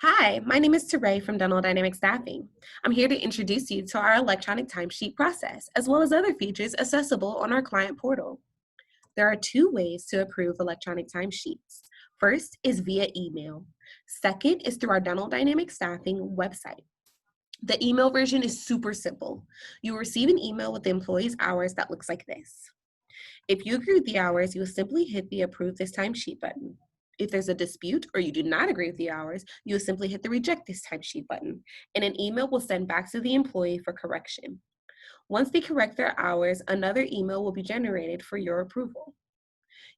Hi, my name is Teray from Dental Dynamic Staffing. I'm here to introduce you to our electronic timesheet process, as well as other features accessible on our client portal. There are two ways to approve electronic timesheets. First is via email. Second is through our Dental Dynamic Staffing website. The email version is super simple. You will receive an email with the employee's hours that looks like this. If you agree with the hours, you will simply hit the Approve This Timesheet button. If there's a dispute or you do not agree with the hours, you will simply hit the Reject This Timesheet button, and an email will send back to the employee for correction. Once they correct their hours, another email will be generated for your approval.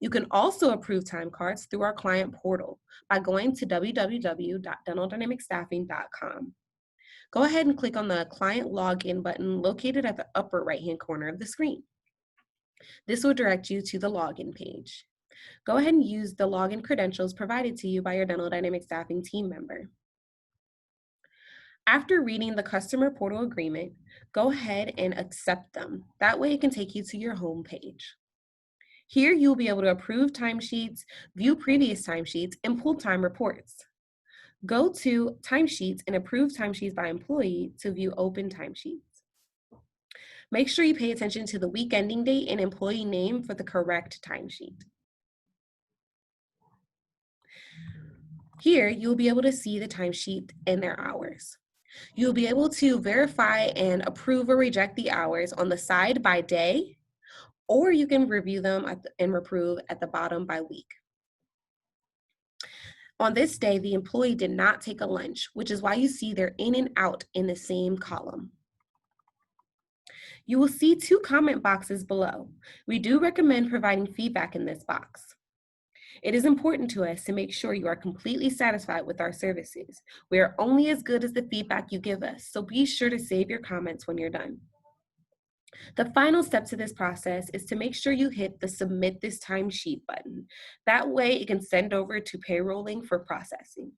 You can also approve time cards through our client portal by going to www.dentaldynamicstaffing.com. Go ahead and click on the Client Login button located at the upper right-hand corner of the screen. This will direct you to the login page. Go ahead and use the login credentials provided to you by your Dental Dynamic Staffing team member. After reading the customer portal agreement, go ahead and accept them. That way it can take you to your home page. Here you'll be able to approve timesheets, view previous timesheets, and pull time reports. Go to Timesheets and approve timesheets by employee to view open timesheets. Make sure you pay attention to the week ending date and employee name for the correct timesheet. Here, you'll be able to see the timesheet and their hours. You'll be able to verify and approve or reject the hours on the side by day, or you can review them and approve at the bottom by week. On this day, the employee did not take a lunch, which is why you see their in and out in the same column. You will see two comment boxes below. We do recommend providing feedback in this box. It is important to us to make sure you are completely satisfied with our services. We are only as good as the feedback you give us, so be sure to save your comments when you're done. The final step to this process is to make sure you hit the Submit This Timesheet button. That way it can send over to payrolling for processing.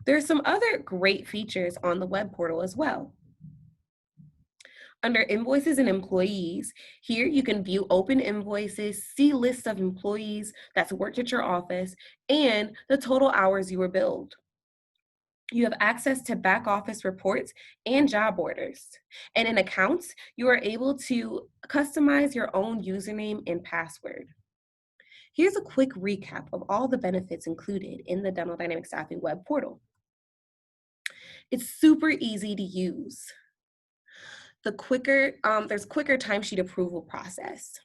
There are some other great features on the web portal as well. Under Invoices and Employees, here you can view open invoices, see lists of employees that's worked at your office, and the total hours you were billed. You have access to back office reports and job orders. And in Accounts, you are able to customize your own username and password. Here's a quick recap of all the benefits included in the Dental Dynamic Staffing web portal. It's super easy to use. There's quicker timesheet approval process.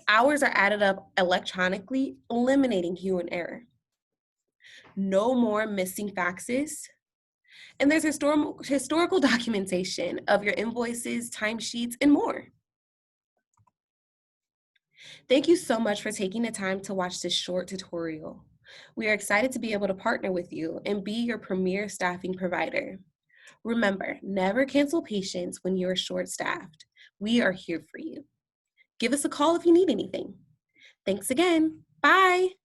Hours are added up electronically, eliminating human error. No more missing faxes. And there's historical documentation of your invoices, timesheets, and more. Thank you so much for taking the time to watch this short tutorial. We are excited to be able to partner with you and be your premier staffing provider. Remember, never cancel patients when you're short-staffed. We are here for you. Give us a call if you need anything. Thanks again. Bye.